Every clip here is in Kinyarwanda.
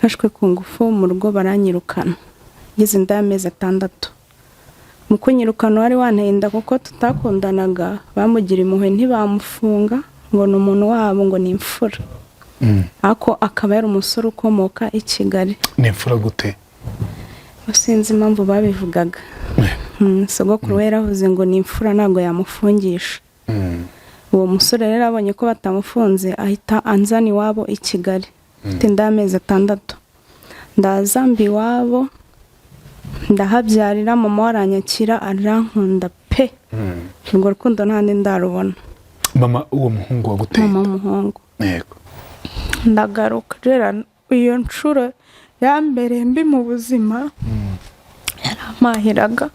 Nafashwe ku ngufu mu rugo baranyirukana ngeze ndameze 6 mu kunyirukana wari wantenda kuko tutakundanaga bamugira impuhwe ntibamufunga ngo n'umuntu wabo ngo ni imfura ako akaba yari umusore ukomoka i Kigali. Ni imfura gute? Sinzi impamvu babivugaga. Sogokuru we yaravuze ngo ni imfura ntago yamufungisha. Uwo musore rero abonye ko batamufunze ahita anzana iwabo i Kigali. Ndameze 6 ndazambi iwabo ndahabyarira mama waranyakira arankunda pe. Ngo rukundo ntandi ndarubona. Mama uwo muhungu waguteye? Mama umuhungu. Yego. Ndagaruka rero iyo nshuro yambere mbi mu buzima yaramahiraga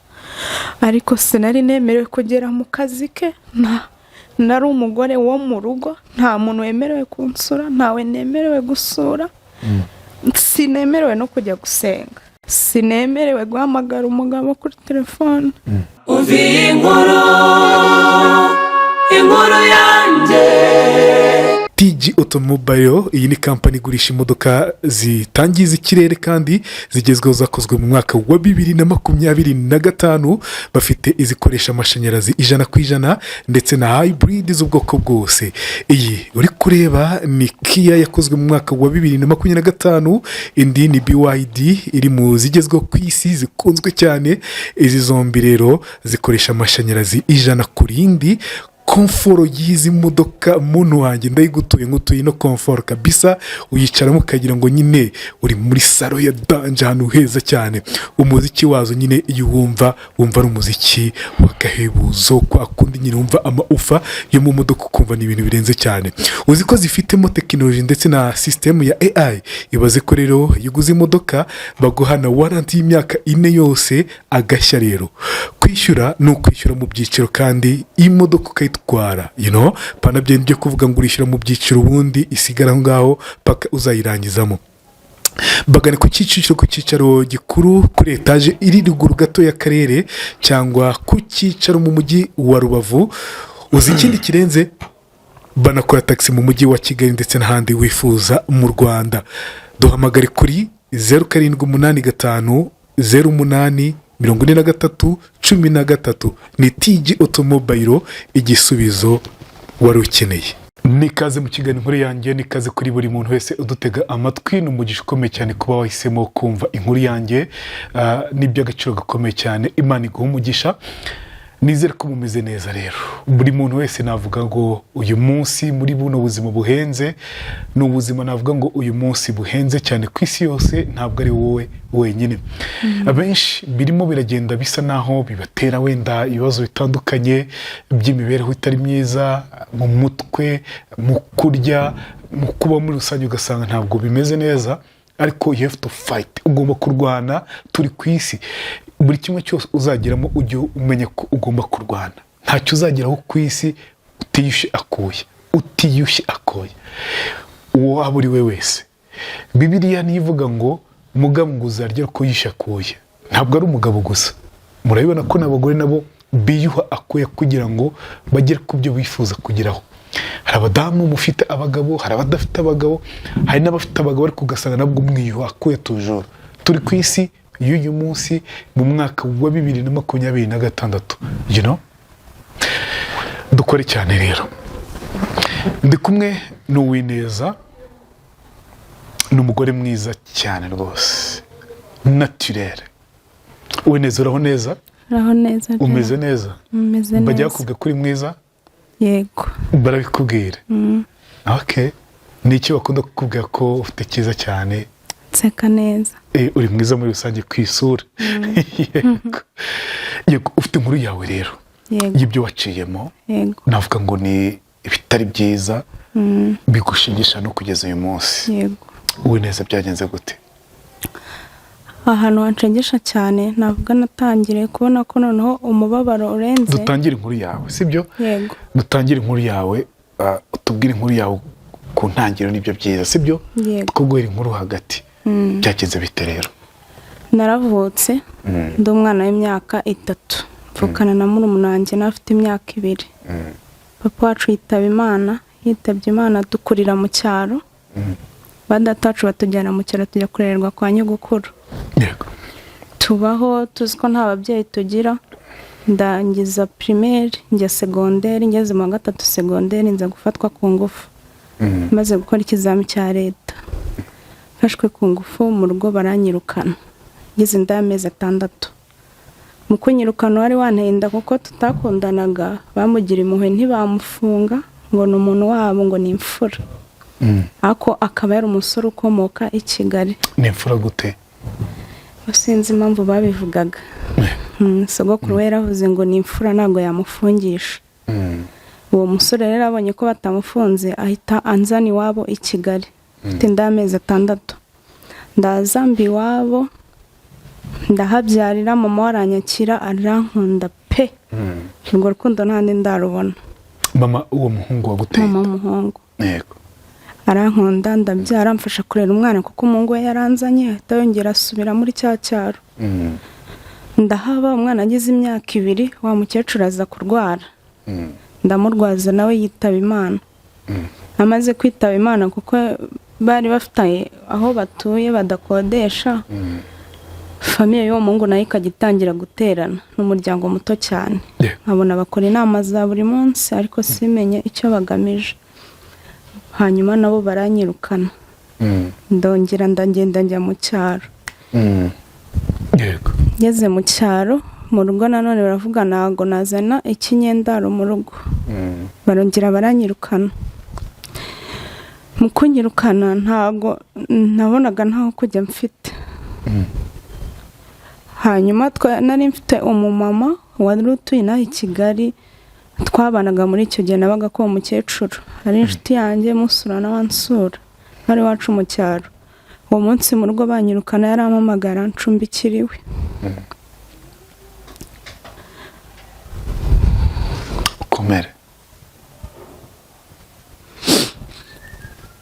ariko sinari nemerewe kugera mu kazi ke. Nari umugore wo mu rugo nta muntu wemerewe kunsura ntawe nemerewe gusura. Sinemerewe no kujya gusenga. Sinemerewe guhamagara umugabo kuri telefone. Uvi inkuru yanjye. TG Automobile iyi ni kampani igurisha imodoka zitangiza ikirere kandi zigezweho zakozwe mu mwaka wa 2025. Bafite izikoresha amashanyarazi 100% ndetse na hybrid z'ubwoko bwose. Iyi uri kureba ni Kia yakozwe mu mwaka wa 2025, indi ni BYD iri mu zigezweho ku isi zikunzwe cyane. Izi zombi rero zikoresha amashanyarazi 100%. Komforo yizi modoka muntu wanjye ndayigutuye ngutuye no komforo kabisa uyicaramo kagira ngo nyine uri muri salo ya danje hano heza cyane. Umuziki wazo nyine iyo wumva ari umuziki wakahebuzo kwa kundi nyine wumva amaufa yo mu modoka kumva ni ibintu birenze cyane. Uzi ko zifitemo technology ndetse na system ya AI. Ibaze ko rero yuguze imodoka baguhana warranty y'imyaka 4 yose agashya rero. Kwishyura no kwishyura mu byiciro kandi imodoka ukayitwara panabye byo kuvuga ngo urishyura mu byiciro ubundi isigara ngaho paka uzayirangizamo. Bagane ku cyicaro gikuru kuri etage iri ruguru gato y'akarere cyangwa ku cyicaro mu mujyi wa Rubavu. Uzi ikindi kirenze banakora taxi mu mujyi wa Kigali ndetse n'ahandi wifuza mu Rwanda. Duhamagare kuri 0785 08 43 ni TG Automobile igisubizo wari ukeneye. Nikaze mu kiganiro inkuru yanjye, nikaze kuri buri muntu wese udutega amatwi. N'umugisha ukomeye cyane kuba wahisemo kumva inkuru yanjye. N'iby'agaciro gakomeye cyane. Imana iguha umugisha. Nizere ko mumeze neza rero. Buri muntu wese navuga ngo uyu munsi muri buno buzima buhenze n'ubuzima navuga ngo uyu munsi buhenze cyane ku isi yose ntabwo ari wowe wenyine. Abenshi birimo biragenda bisa naho bibatera wenda ibibazo bitandukanye by'imibereho itari myiza mu mutwe, mu kurya, mu kuba muri rusange ugasanga ntabwo bimeze neza. Ariko you have to fight. Ugomba kurwana, turi ku isi. Buri kimwe cyose uzagiramo ujye umenya ko ugomba kurwana. Ntacyo uzageraho ku isi utiyushye akoye. Uwo waba uri we wese. Bibiliya nivuga ngo umugabo ngo uzarya ko yishakuye. Ntabwo ari umugabo gusa. Murabibona ko n'abagore nabo biyuha akoye kugira ngo bagere ku byo bifuza kugeraho. Hari abadamu mufite abagabo, hari abadafite abagabo, hari n'abafite abagabo ariko ugasanga nabwo mwiyuha akoye tujoro. Turi ku isi y'uyu munsi mu mwaka wa 2026. Dukore cyane rero. Ndi kumwe n'Uwineza, n'umugore mwiza cyane rwose, naturel. Uwineza uraho neza? Uraho neza. Umeze neza? Umeze neza. Bajya kuvuga kuri mwiza? Yego. Barabikubwira? Okay. Ni iki bakunda kukubwira ko ufite cyiza cyane? Seka neza. Uri mwiza muri rusange ku isura. Yego, ufite inkuru yawe rero. Yego. Y'ibyo waciyemo. Yego. Navuga ngo ni ibitari byiza bigushigisha no kugeza uyu munsi. Yego. Uwineza byagenze gute? Ahantu hanshengesha cyane navuga natangire kubona ko noneho umubabaro urenze. Dutangire inkuru yawe, sibyo? Yego. Dutangire inkuru yawe, utubwire inkuru yawe ku ntangiro nibyo byiza, sibyo? Yego. Kuguhera inkuru hagati. Byagenze bite rero? Naravutse ndi umwana w'imyaka 3. Mvukana na murumuna wanjye nafite imyaka 2. Papa wacu yitabye Imana dukurira mu cyaro. badatacu batujyana mu cyaro tujya kurererwa kwa nyogokuru. yego Tubaho tuzi ko nta babyeyi tugira, ndangiza primaire njya secondaire, ngeze mu wa 3 secondaire nza gufatwa ku ngufu. Maze gukora ikizami cya leta, fashwe ku ngufu mu rugo baranyirukana, ngeze ndameze 6. Mu kunyirukana wari wantenda kuko tutakundanaga, bamugira impuhwe ntibamufunga ngo ni umuntu wabo ngo ni imfura. Ako akaba yari umusore ukomoka i Kigali. ni imfura gute? Sinzi impamvu babivugaga. Sogokuru we yaravuze ngo ni imfura ntabwo yamufungisha. Uwo musore rero abonye ko batamufunze ahita anzana iwabo i Kigali. Mfite ndameze 6. Ndazamba iwabo, ndahabyarira, mama waranyakira arankunda pe. Urwo rukundo ntandi ndarubona. Mama uwo muhungu waguteye? Mama umuhungu. yego Arankunda, ndabyara, mfasha kurera umwana kuko umungu we yaranzanye, ahita yongera asubira muri cya cyaro. Ndahaba, umwana agize imyaka 2, wa mukecuru aza kurwara. Ndamurwaza nawe yitaba Imana. Amaze kwitaba Imana kuko bari bafite aho batuye badakodesha. Famiye yo mungu nayo ikagitangira guterana n'umuryango muto cyane. Abona bakora inama za buri munsi ariko simenye icyo bagamije. Hanyuma nabo baranyirukana. Ndongera ndagenda njya mu cyaro. yego Ngeze mu cyaro, mu rugo nanone baravuga ntago nazana ikinyendaro mu rugo. Barongera baranyirukana. Mu kunyirukana ntago nabonaga ntaho kujya mfite. Hanyuma nari mfite umumama wari utuye naho i Kigali, twabanaga muri icyo gihe nabaga ko umukecuru ari inshuti yanjye musura n'abansura ari wacu mu cyaro. Uwo munsi mu rugo banyirukana yarampamagara ncumbikiriwe. komere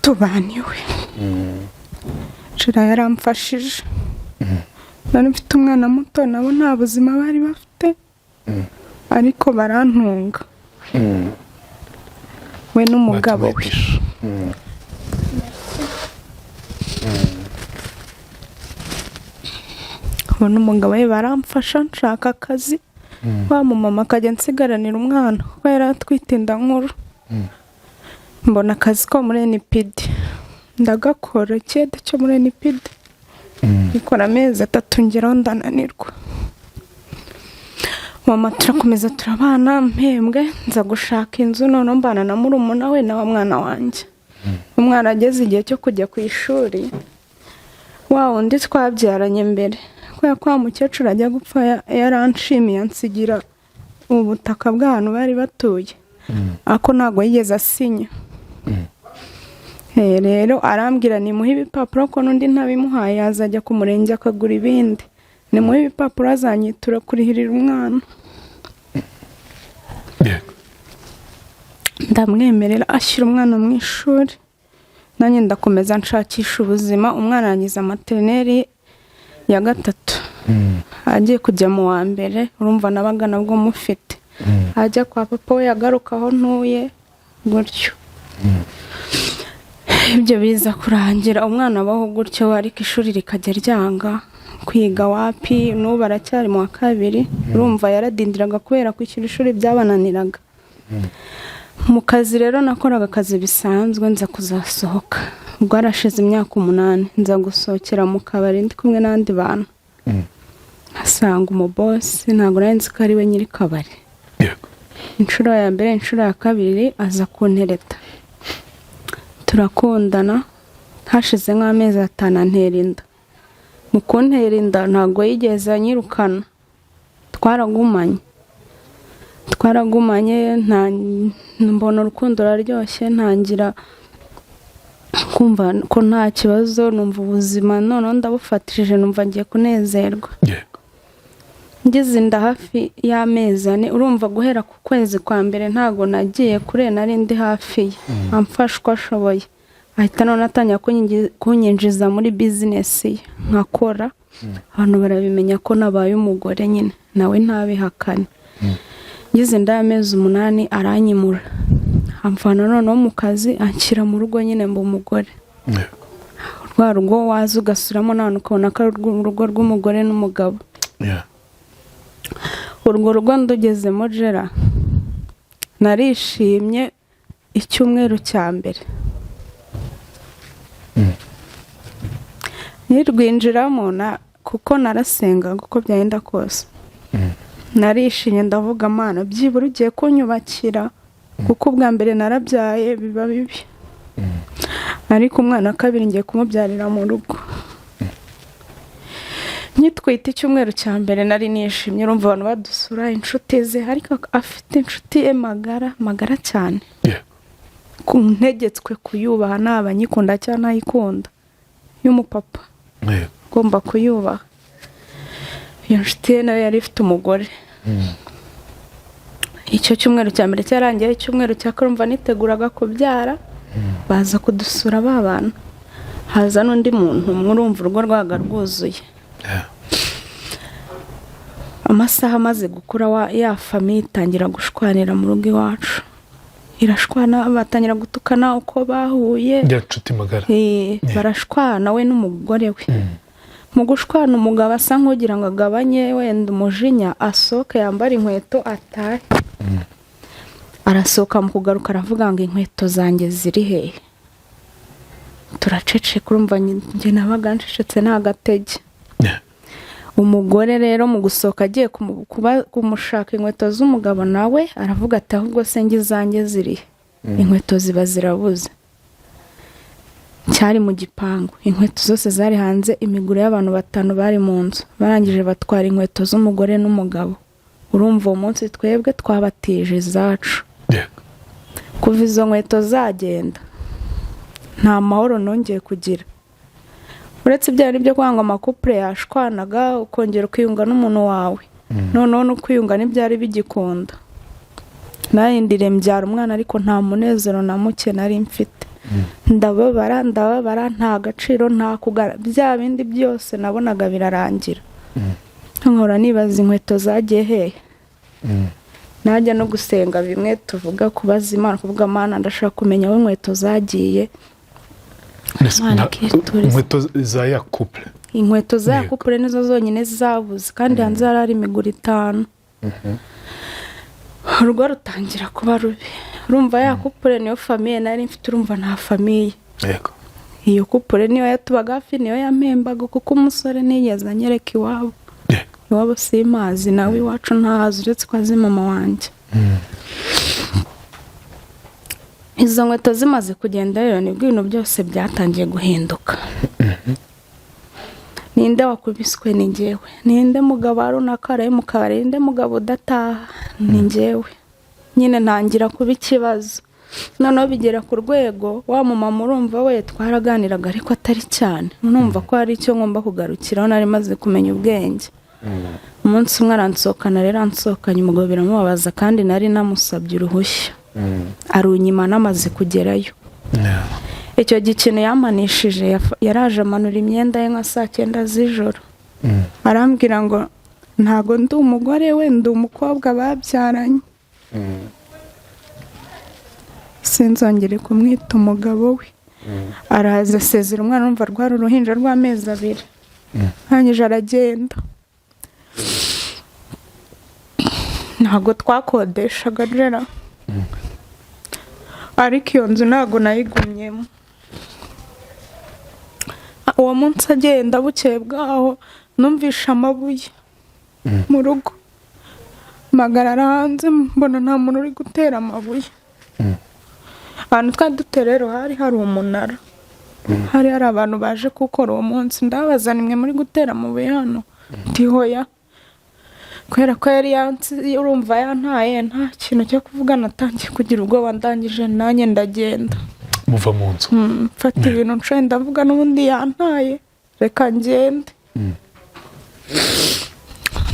tubaniwe. Jira yaramfashije. Nari mfite umwana muto nabo nta buzima bari bafite, ariko barantunga. We n'umugabo we. We n'umugabo we baramfasha nshaka akazi. Wa mama akajya nsigaranira umwana kuko yari atwite inda nkuru. Mbona akazi ko muri NIBA. Ndagakora cyede cyo muri NIBA. Ikora amezi 3 ngeraho ndananirwa. Mama turakomeza turabana mpembwe, nza gushaka inzu none mbana na murumuna we na wa mwana wanjye. Umwana ageze igihe cyo kujya ku ishuri, wa undi twabyaranye mbere ko kwa mukecuru ajya gupfa yaranshimiye ansigira ubutaka bw'ahantu bari batuye. Ako ntago yigeze asinya. Rero arambwira ni muhe ibipapuro ko nundi ntabimuhaye azajya ku murenge akagura ibindi. Ni muhe ibipapuro azanyitura kurihirira umwana. Ndamwemerera ashyira umwana mu ishuri. Nanjye ndakomeza nshakisha ubuzima. Umwana yangiza maternelle ya 3. Agiye kujya mu wa mbere, urumva nabaga nabwo mufite. Ajya kwa papa we yagaruka aho ntuye gutyo. Ibyo biza kurangira umwana abaho gutyo, ariko ishuri rikajya ryanga. Kwiga wapi n'ubu baracyari mu wa 2. Urumva yaradindiraga kubera kwishyura ishuri byabananiraga. Mu kazi rero nakoraga akazi bisanzwe, nza kuzasohoka. Ubwo arashize imyaka 8 nza gusohokera mu kabari ndi kumwe n'andi bantu. Asanga umubosi ntabwo nzi ko ari we nyiri kabari. Inshuro ya mbere, inshuro ya kabiri aza kuntereta. Turakundana, hashize nk'amezi 5 antera inda. Mu kuntera inda ntabwo yigeze anyirukana. Twaragumanye mbona urukundo raryoshye, ntangira kumva ko nta kibazo, numva ubuzima none ndabufatishije, numva ngiye kunezerwa. Ngeze inda hafi y'amezi 4, urumva guhera ku kwezi kwa mbere ntago nagiye kure, nari ndi hafi ye. Amfashwa ashoboye. Ahita none atanya kunyinjiza muri business ye nkakora. Abantu barabimenya ko nabaye umugore nyine, nawe ntabihakane. Ngeze inda y'amezi 8 aranyimura. Amfana none mu kazi anshyira mu rugo nyine mba umugore. rwa rugo waza ugasuramo none ukabona ko ari urugo rw'umugore n'umugabo. Urwo rugo ndugezemo jera narishimye icyumweru cya mbere. Nirwinjiramo kuko narasenga uko byagenda kose. Narishimye ndavuga Mana byibura ugiye kunyubakira kuko ubwa mbere narabyaye biba bibi. Ariko umwana kabiri ngiye kumubyarira mu rugo. Nitwite icyumweru cya mbere nari nishimye urumva abantu badusura inshuti ze ariko afite inshuti magara cyane. Kuntegetswe kuyubaha n'abanyikunda cyane nayikunda. Y'umupapa. Ngomba kuyubaha. Iyo nshuti nayo yari ifite umugore. Icyo cyumweru cya mbere cyarangiye icyumweru cya kurumva niteguraga kubyara baza kudusura babana. Haza n'undi muntu murumva urugo rwaga rwuzuye. Amasaha amaze gukura ya famiye itangira gushwanira mu rugo iwacu. Irashwana batangira gutukana uko bahuye. Ya nshuti magara. Barashwana we n'umugore we. Mu gushwana umugabo asa nk'ugira ngo agabanye wenda umujinya asohoke yambara inkweto atahe. Arasohoka mu kugaruka aravuga ngo inkweto zanjye ziri hehe. Turacece kurumva njye nabaga ncecetse n'agatege. Umugore rero mu gusohoka agiye kumushaka inkweto z'umugabo nawe aravuga ati ahubwo se njye zanjye ziri inkweto ziba zirabuze. Cyari mu gipangu inkweto zose zari hanze imiguru y'abantu 5 bari mu nzu barangije batwara inkweto z'umugore n'umugabo. Urumva uwo munsi twebwe twabatije zacu. Kuva izo nkweto zagenda nta mahoro nongeye kugira. Uretse byari byo kwanga amakupure yashwanaga ukongera kwiyunga n'umuntu wawe. Noneho no kwiyunga n'ibyari bigikunda. Narindire mbyara umwana ariko nta munezero na muke nari mfite. Ndababara nta gaciro nta kugara bya bindi byose nabonaga birarangira. Nkora nibaza inkweto zagiye hehe. Najya no gusenga bimwe tuvuga kubaza Imana kuvuga Mana ndashaka kumenya aho inkweto zagiye. Inkweto za ya couple. Inkweto za couple nizo zonyine zabuze kandi hanze hari imiguru 5. Urugo rutangira kuba rubi. Urumva ya couple niyo famille nari mfite urumva nta famille. Yego. Iyo couple niyo yatubaga hafi niyo yampembaga kuko umusore niyeza anyereka iwabo. Iwabo simazi nawe iwacu ntahazi uretse kwa mama wanjye. Izo nkweto zimaze kugenda rero nibwo ibintu byose byatangiye guhinduka. Ninde wakubiswe ni njyewe. Ninde mugabo arunakara mu kabari ninde mugabo udataha ni njyewe. Nyine ntangira kuba ikibazo. Noneho bigera ku rwego wa mama urumva we twaraganiraga ariko atari cyane. Numva ko hari icyo ngomba kugarukiraho nari maze kumenya ubwenge. Umunsi umwe aransohokana rero ansohokanye umugabo biramubabaza kandi nari namusabye uruhushya. Arunyima namaze kugerayo. Icyo gikino yamanishije yaraje amanura imyenda ye nka 9 z'ijoro. Arambwira ngo ntago ndi umugore we ndi umukobwa babyaranye. Sinzongere kumwita umugabo we. Araza asezera umwana umva rwari uruhinja rw'amezi 2. Hanyije aragenda. Ntago twakodeshaga jera. Ariko iyo nzu ntago nayigumyemo. Uwo munsi agenda bukeye bwaho numvisha amabuye mu rugo. Magarara hanze mbona nta muntu uri gutera amabuye. Ahantu twari dutera rero hari umunara. Hari abantu baje gukora uwo munsi ndabaza nimwe muri gutera amabuye hano. Ndihoya. Kwera ko yari urumva yantaye nta kintu cyo kuvuga natangiye kugira ubwoba ndangije nanjye ndagenda. Muva mu nzu. Mfata ibintu nce ndavuga n'ubundi yantaye reka ngende.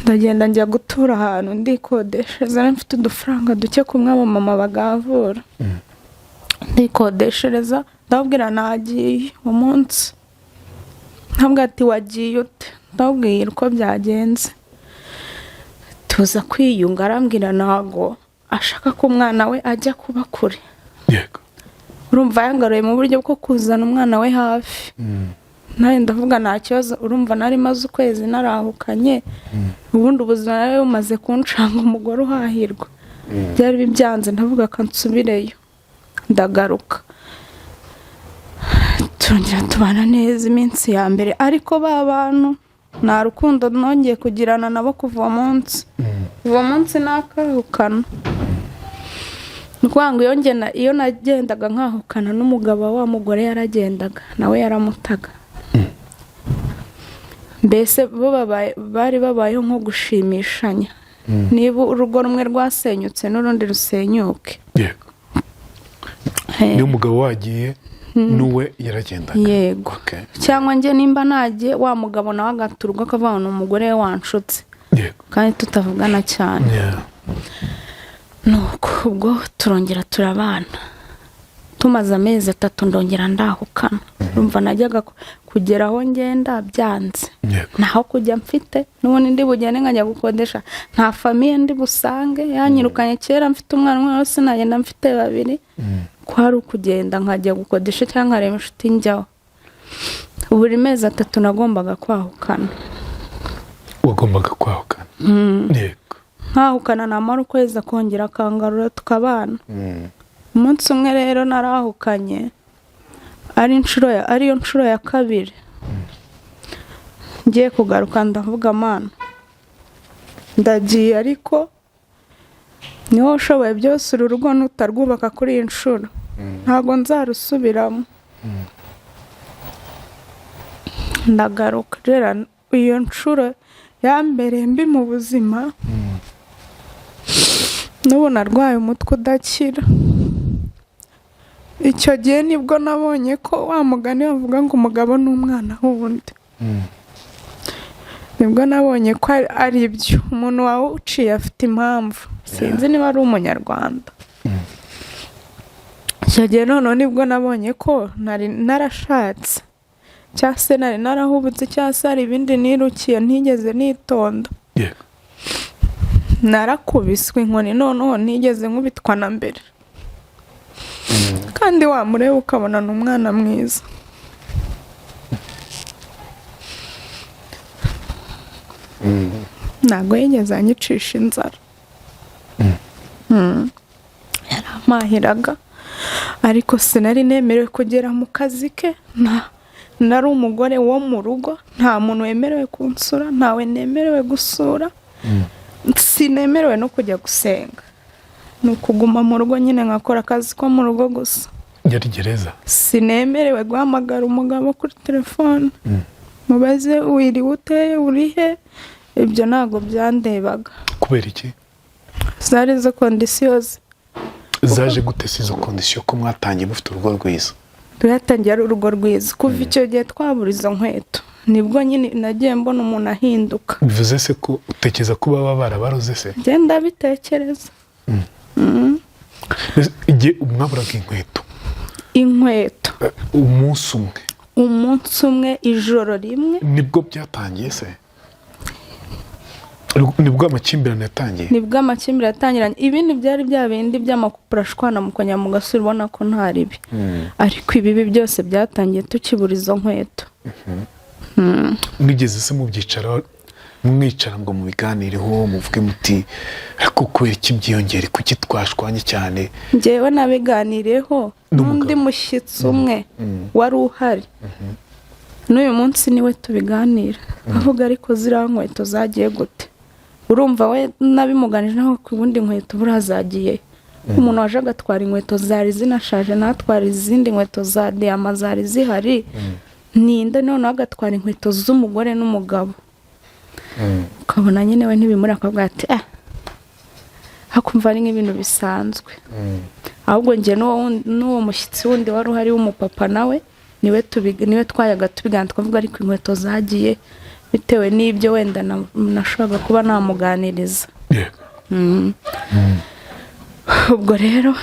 Ndagenda njya gutura ahantu ndikodeshereza mfite udufaranga duke kumwe abo mama bagavura. Ndikodeshereza ndabwira nagiye uwo munsi. Ntabwo ati wagiye ute ndabwira uko byagenze. Tuza kwiyunga arambwira nago ashaka ko umwana we ajya kuba kure. Yego. Urumva yangaruye mu buryo bwo kuzana umwana we hafi. nawe ndavuga nta kibazo urumva nari maze ukwezi narahukanye ubundi ubuzima nawe bumaze kuncanga umugore uhahirwa byari bibyanze ndavuga kansubireyo ndagaruka turongera tubana neza iminsi ya mbere ariko ba bantu nta rukundo nongeye kugirana nabo kuva uwo munsi nakahukana ni ukuvuga ngo iyo nagendaga nkahukana n'umugabo wa mugore yaragendaga nawe yaramutaga mbese bo bari babayeho nko gushimishanya niba urugo rumwe rwasenyutse n'urundi rusenyuke niyo umugabo wagiye n'uwe yaragendaga yego cyangwa njye nimba nagiye wa mugabo nawe agaturwa akavuga ngo ni umugore we wanshutse kandi tutavugana cyane nuko ubwo turongera turabana tumaze amezi 3 ndongera ndahukana urumva najyaga kugera aho ngenda byanze naho kujya mfite n'ubundi ndi bugende nkajya gukodesha nta famiye ndi busange yanyirukanye kera mfite umwana wese nagenda mfite 2 kwari ukugenda nkajya gukodesha cyangwa nkareba inshuti njyaho buri mezi 3 nagombaga kwahukana wagombaga kwahukana yego nkahukana namara ukwezi akongera akangarura tukabana umunsi umwe rero narahukanye ariyo nshuro ya 2 ngiye kugaruka ndavuga mana ndagiye ariko niho ushoboye byose uru rugo nutarwubaka kuri iyi nshuro ntabwo nzarusubiramo ndagaruka rero iyo nshuro yambere mbi mu buzima n'ubu narwaye umutwe udakira icyo gihe nibwo nabonye ko wa mugani bavuga ngo umugabo n'umwana wundi nibwo nabonye ko ari ibyo umuntu wawe uciye afite impamvu sinzi niba ari umunyarwanda icyo gihe noneho nibwo nabonye ko nari narashatse cyangwa se nari narahubutse cyangwa se hari ibindi nirukiye ntigeze nitonda narakubiswe inkoni noneho ntigeze nkubitwa na mbere kandi wamureba ukabona ni umwana mwiza ntabwo yigeze anyicisha inzara yaramahiraga ariko sinari nemerewe kugera mu kazi ke nari umugore wo mu rugo nta muntu wemerewe kunsura ntawe nemerewe gusura sinemerewe no kujya gusenga ni ukuguma mu rugo nyine nkakora akazi ko mu rugo gusa yari gereza sinemerewe guhamagara umugabo kuri telefone mubaze wiriwe uteye urihe ibyo ntabwo byandebaga kubera iki zari izo kondisiyo zaje gutesa izo kondisiyo ko mwatangiye mufite urugo rwiza turatangiye ari urugo rwiza kuva icyo gihe twabura izo nkweto nibwo nyine nagiye mbona umuntu ahinduka bivuze se ko utekereza ko baba barabaroze se ngenda bitekereza igihe mwaburaga inkweto umunsi umwe ijoro rimwe nibwo byatangiye se nibwo amakimbirane yatangiranye ibindi byari bya bindi by'amakupura ashwana mu kongera mu gasura ubona ko nta ribi ariko ibibi byose byatangiye tukibura izo nkweto mwigeze se mwicara ngo mubiganireho muvuge muti ariko kubera iki byiyongere kuki twashwanye cyane njyewe nabiganireho n'undi mushyitsi umwe wari uhari n'uyu munsi niwe tubiganira avuga ariko ziriya nkweto zagiye gute urumva we nabimuganije naho ku bundi nkweto burazagiye umuntu waje agatwara inkweto zari zinashaje natwara izindi nkweto za diyama zari zihari ninde noneho agatwara inkweto z'umugore n'umugabo ukabona nyine we ntibimuri akavuga ati hakumva ari nk'ibintu bisanzwe ahubwo njye n'uwo mushyitsi wundi wari uhari w'umupapa nawe niwe twayaga tubigana twavuga ariko inkweto zagiye bitewe n'ibyo wenda nashoboraga kuba namuganiriza ubwo rero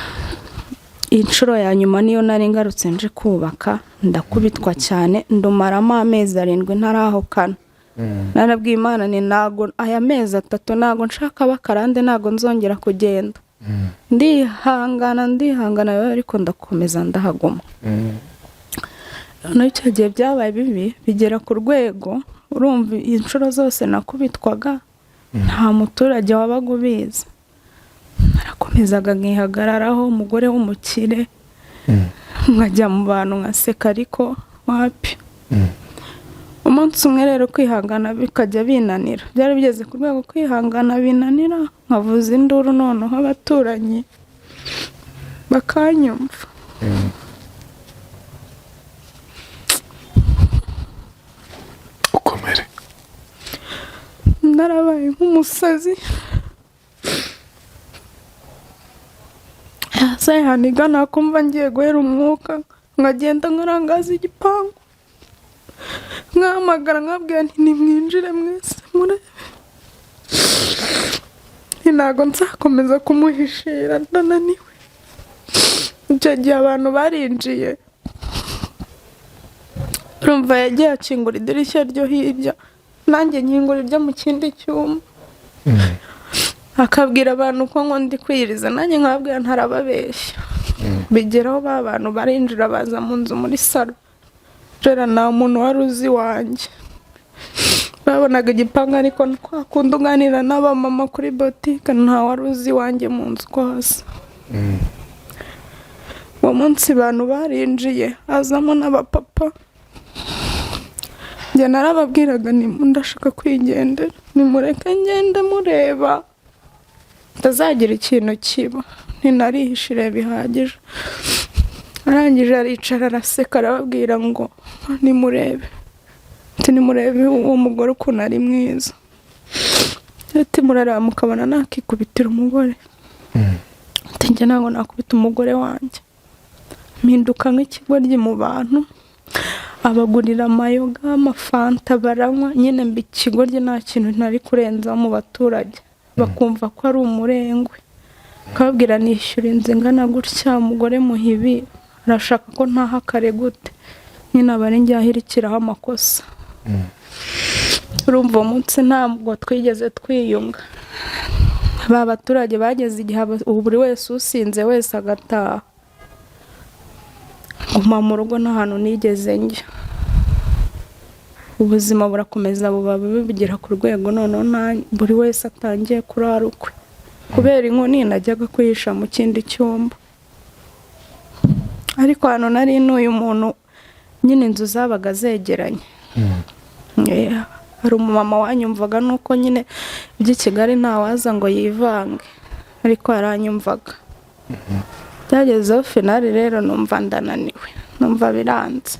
inshuro ya nyuma niyo nari ngarutse nje kubaka ndakubitwa cyane ndumaramo amezi 7 ntarahukana narabwiye Imana ni nago aya mezi 3 nago nshaka bakarande nago nzongera kugenda ndihangana ariko ndakomeza ndahaguma noneho icyo gihe byabaye bibi bigera ku rwego urumva inshuro zose nakubitwaga nta muturage wabaga ubizi, narakomezaga nkihagararaho umugore w'umukire nkajya mu bantu nkaseka ariko wapi. Umunsi umwe rero kwihangana bikajya binanira, byari bigeze ku rwego kwihangana binanira, nkavuza induru noneho abaturanyi bakanyumva. ukomere. Narabaye nk'umusazi, haniga nakumva ngiye guhera umwuka nkagenda nkarangaza igipangu nkahamagara nkabwira nti nimwinjire mwese murebe, ntago nzakomeza kumuhishira ndananiwe. Icyo gihe abantu barinjiye, urumva yagiye akingura idirishya ryo hirya nanjye nkingura iryo mu kindi cyumba, akabwira abantu ko ngo ndi kwiyiriza, nanjye nkabwira ntarababeshya. Bigeraho ba bantu barinjira baza mu nzu muri salo, rero nta muntu wari uzi wanjye, babonaga igipangu ariko twakunda uganira n'abamama kuri botike, nta wari uzi wanjye mu nzu kose. Uwo munsi abantu barinjiye hazamo n'abapapa, njye narababwiraga ndashaka kwigendera, nimureke ngende mureba ndazagira ikintu kiba, ntinarihishire bihagije. Arangije aricara araseka arababwira ngo nimurebe, nimurebe uwo mugore ukuntu ari mwiza, ati murareba mukabona nakikubitira umugore, njye ntabwo nakubita umugore wanjye. Mpinduka nk'ikigoryi mu bantu, abagurira amayoga amafanta baranywa, nyine mba ikigoryi nta kintu ntari kurenza mu baturage, bakumva ko ari umurengwe. Kababwira nishyura inzu ingana gutya, umugore muhibi arashaka ko ntaha kare gute, nyine aba ari njye ahirikiraho amakosa. Urumva uwo munsi ntabwo twigeze twiyunga, ba baturage bageze igihe buri wese usinze wese agataha, guma mu rugo nta hantu nigeze njya. Ubuzima burakomeza buba bigera ku rwego noneho buri wese atangiye kurara ukwe, kubera inkoni najyaga kwihisha mu kindi cyumba. Ariko hano nari n'uyu muntu nyine inzu zabaga zegeranye, hari umumama wanyumvaga nuko nyine iby'i Kigali ntawaza ngo yivange, ariko yaranyumvaga. Byagezeho finali rero numva ndananiwe, numva biranze,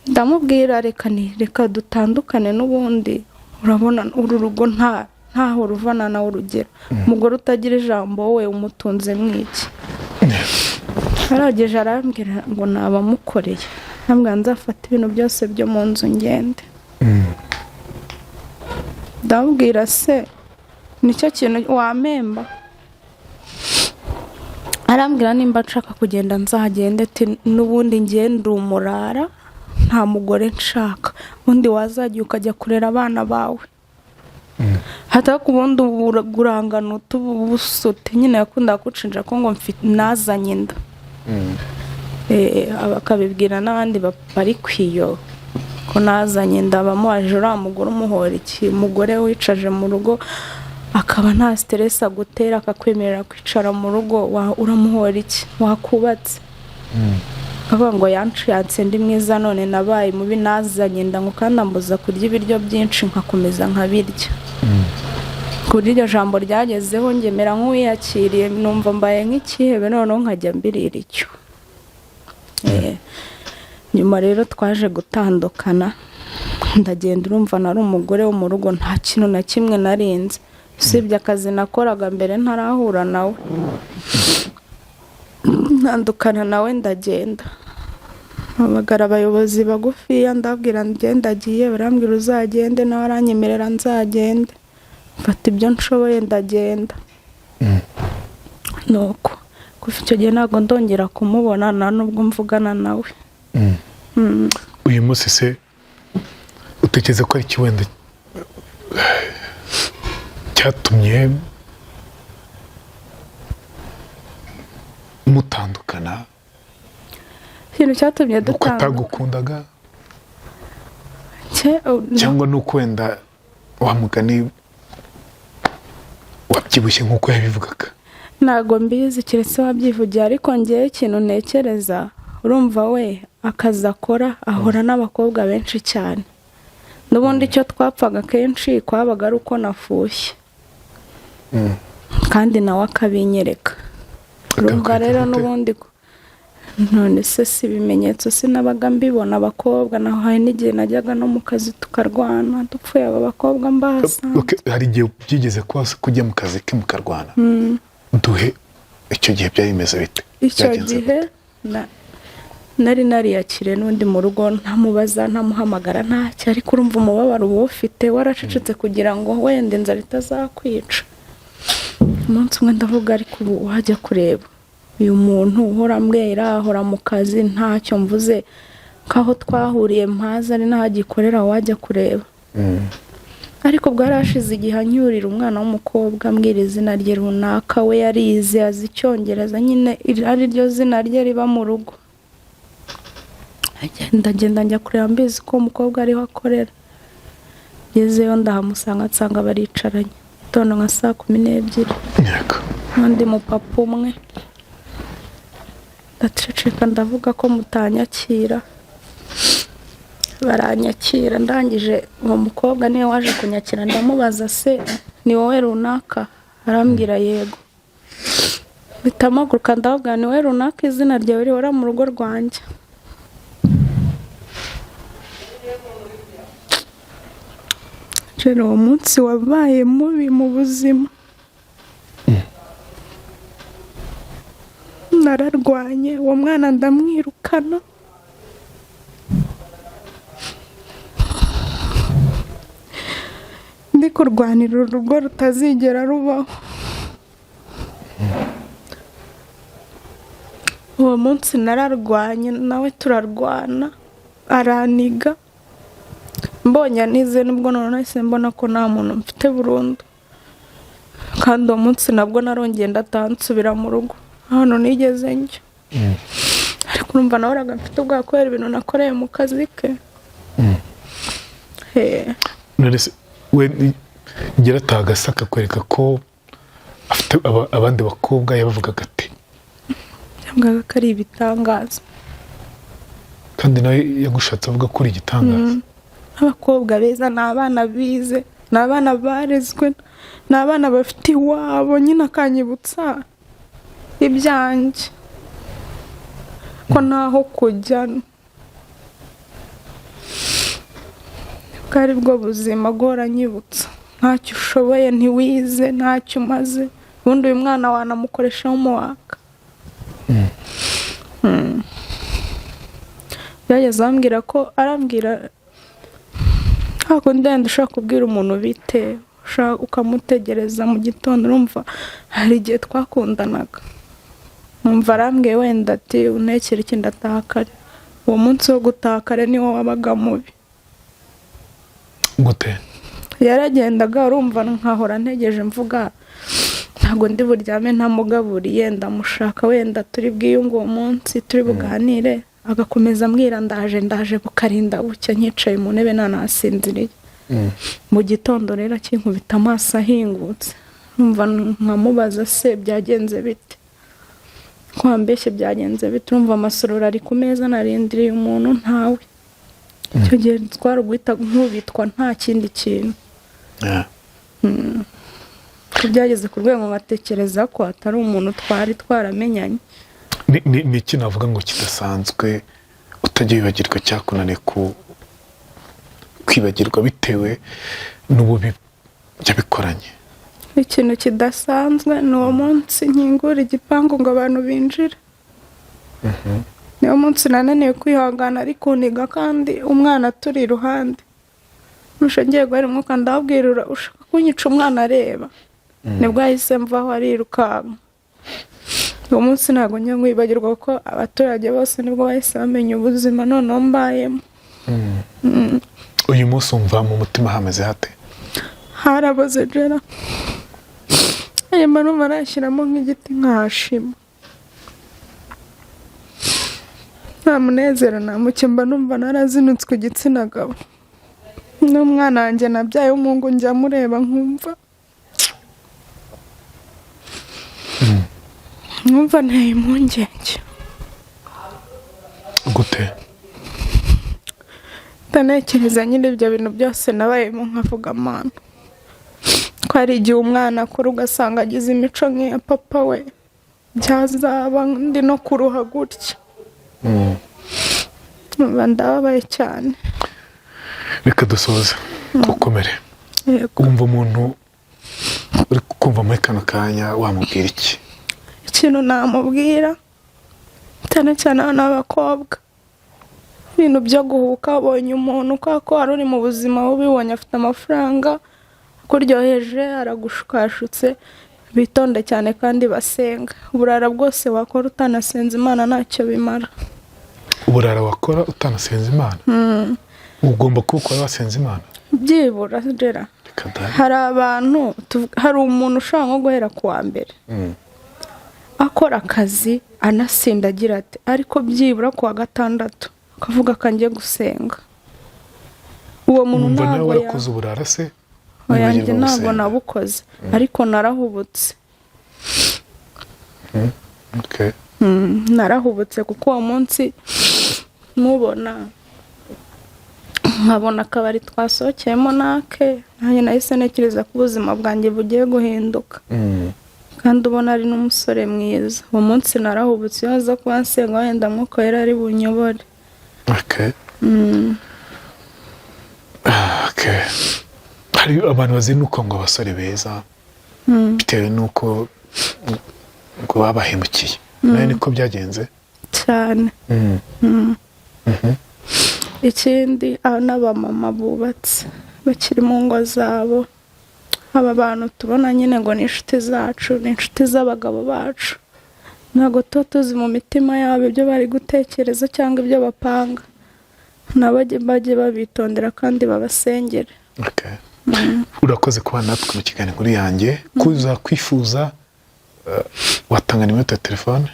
ndamubwira reka dutandukane n'ubundi, urabona uru rugo ntaho ruvana nawe urugero, umugore utagira ijambo we umutunze mwiki. Arageje arambwira ngo nabamukoreye, ntabwo nzafata ibintu byose byo mu nzu ngende. Ndamubwira se nicyo kintu wamemba? Arambwira nimba nshaka kugenda nzagende, n'ubundi ngende umurara nta mugore nshaka, ubundi wazajya ukajya kurera abana bawe, hata kubundi urangana utubusute. Nyine yakunda kucinja ko ngo nazanye inda, bakabibwira n'abandi bari kwiyo ko nazanye inda, bamuhaje uriya mugore umuhora iki, umugore wicaje mu rugo akaba nta stress agutera, akakwemerera kwicara mu rugo, uramuhora iki, wakubatse. Akavuga ngo yanshatse ndi mwiza none nabaye mubi, nazanye inda ngo kandi ambuza kurya ibiryo byinshi nkakomeza nkabirya. Kuri iryo jambo ryagezeho ngemera nk'uwiyakiriye, numva mbaye nk'ikihebe, noneho nkajya mbirira icyo. Nyuma rero twaje gutandukana, ndagenda, urumva nari umugore wo mu rugo, nta kintu na kimwe narinze usibye akazi nakoraga mbere ntarahura nawe. Ntandukana nawe ndagenda, abagara abayobozi bagufiya, ndabwira ndagiye, barambwira uzagende, nawe aranyemerera nzagende, mfata ibyo nshoboye ndagenda. Nuko kuva icyo gihe ntabwo ndongera kumubona, nta nubwo mvugana nawe. Uyu munsi se utekereza ko ari iki wenda cyatumye mutandukana? ikintu cyatumye uko dutanga atagukundaga cyangwa nuko wenda wa mugani wabyibushye nk'uko yabivugaga? ntago mbizi keretse wabyivugiye, ariko ngewe ikintu ntekereza, urumva we akazi akora ahora n'abakobwa benshi cyane, n'ubundi icyo twapfaga kenshi kwabaga ari uko nafushye kandi nawe akabinyereka. urumva rero n'ubundi none se si ibimenyetso sinabaga mbibona abakobwa, naho hari n'igihe najyaga no mu kazi tukarwana dupfuye aba bakobwa mbasa. Hari igihe byigeze kujya mu kazi ke mukarwana? duhe icyo gihe byari bimeze bite? Icyo gihe nari nariyakiriye n'undi mu rugo, ntamubaza ntamuhamagara ntacyo, ariko urumva umubabaro uba ufite waracecetse kugira ngo wenda inzara itazakwica. umunsi umwe ndavuga ariko ubu wajya kureba uyu muntu uhora ambwira ahora mu kazi ntacyo mvuze, kaho twahuriye mpaza ari nahagikorera wajya kureba. ariko bwarashize igihe anyurira umwana w'umukobwa ambwira izina rye runaka, we yarize azi icyongereza nyine ari ryo zina rye riba mu rugo. ndagenda njya kureba mbizi ko umukobwa ariho akorera, ngezeyo ndahamusanga nsanga baricaranye gitondo nka 12:00. n'undi mupapa umwe, ndaceceka ndavuga ko mutanyakira, baranyakira. ndangije uwo mukobwa niwe waje kunyakira, ndamubaza se ni wowe runaka? arambwira yego. bitamaguruka ndavuga ni wowe runaka izina ryawe rihora mu rugo rwanjye? rero uwo munsi wabaye mubi mu buzima, nararwanye uwo mwana ndamwirukana. ndi kurwanira urugo rutazigera rubaho. uwo munsi nararwanye nawe turarwana, araniga. mbonye anize nibwo nahise mbona ko nta muntu mfite burundu, kandi uwo munsi nabwo narongeye ndataha nsubira mu rugo hano nigeze njya. ariko urumva nahoraga mfite ubwoba kubera ibintu nakoreye mu kazi ke. we ngira atagasaka kwereka ko afite abandi bakobwa, yabavugaga ati yavugaga ko ari ibitangaza, kandi nawe yagushatse avuga ko uri igitangaza. abakobwa beza ni abana bize, ni abana barezwe, ni abana bafite iwabo. nyine akanyibutsa ibyanjye ko ntaho kujya, bwari bwo buzima guhora nyibutsa ntacyo ushoboye, ntiwize, ntacyo umaze, ubundi uyu mwana wanamukoresha w'umuwaka. byageze ambwira ko arambwira ntabwo ndenda ushaka kubwira umuntu bite, ukamutegereza mu gitondo. urumva hari igihe twakundanaga, numva arambwiye wenda ati untekere iki ndataha kare. uwo munsi wo gutaha kare niwo wabaga mubi. gute? yaragendaga, urumva nkahora ntegereje mvuga ntabwo ndi buryame ntamugaburiye, ndamushaka wenda turi bwiyunge uwo munsi turi buganire, agakomeza ambwira ndaje bukarinda bucya nyicaye mu ntebe nanasinziriye. mu gitondo rero akinkubita amaso ahingutse, numva nkamubaza se byagenze bite, ko ambeshye byagenze bite? urumva amasororo ari ku meza narindiriye umuntu ntawe. icyo gihe twarugwita nk'ubitwa nta kindi kintu. byageze ku rwego batekereza ko atari umuntu twari twaramenyanye. ni iki navuga ngo kidasanzwe utajya wibagirwa cyakunaniye kwibagirwa bitewe n'ububi byabikoranye? ikintu kidasanzwe ni uwo munsi nkingura igipangu ngo abantu binjire. niwo munsi nananiwe kwihangana ariko uniga, kandi umwana turi iruhande. ngiye guhera umwuka ndabwira ushaka kunyica umwana areba. nibwo yahise mvaho arirukanka. uwo munsi ntabwo njya nkwibagirwa kuko abaturage bose nibwo bahise bamenya ubuzima noneho mbayemo. uyu munsi umva mu mutima hameze hate? haraboze jera, ayo maruma arashyiramo nk'igiti nkahashima. nta munezero nta muke mba numva narazinutswe igitsina gabo n'umwana wanjye nabyaye w'umuhungu njya mureba nkumva nteye impungenge. gute? ndanekereza nyine ibyo bintu byose nabayemo nkavuga amana ko hari igihe umwana akura ugasanga agize imico nk'iya papa we byazaba ndi no kuruha gutya. ndababaye cyane. reka dusoze ukomere. wumva umuntu uri kumva muri kano kanya wamubwira iki? ikintu namubwira cyane cyane abana b'abakobwa, ibintu byo guhubuka abonye umuntu ko wari uri mu buzima ubibonye afite amafaranga akuryoheje aragushukashutse, bitonde cyane kandi basenga. uburara bwose wakora utanasenze Imana ntacyo bimara. uburara wakora utanasenze Imana? ugomba kubukora wasenze Imana byibura rero. hari abantu hari umuntu ushobora nko guhera ku wa mbere akora akazi anasinda agira ati ariko byibura ku wa gatandatu akavuga ko ngiye gusenga. uwo muntu ntabwo warakoze uburara se? oyanjye ntabwo nabukoze ariko narahubutse. narahubutse kuko uwo munsi mubona nkabona akabari twasohokeyemo nake nanjye nahise ntekereza ko ubuzima bwanjye bugiye guhinduka kandi ubona ari n'umusore mwiza. uwo munsi narahubutse iyo aza kuba nsenga wenda mwuka yari ari bunyobore. hari abantu bazinuka ngo abasore beza bitewe n'uko ngo babahemukiye. nawe niko byagenze cyane. ikindi n'abamama bubatse bakiri mu ngo zabo, aba bantu tubona nyine ngo ni inshuti zacu, ni inshuti z'abagabo bacu, ntabwo tuba tuzi mu mitima yabo ibyo bari gutekereza cyangwa ibyo bapanga. nabo bajye babitondera kandi babasengere. urakoze kuba natwe mu kiganiro Inkuru yanjye. kuza kwifuza watanga nimero ya telefone?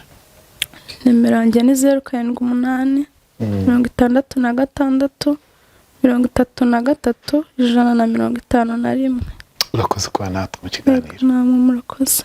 nimero yanjye ni 078 66 33 151. urakoze kuba natwe mu kiganiro. namwe murakoze.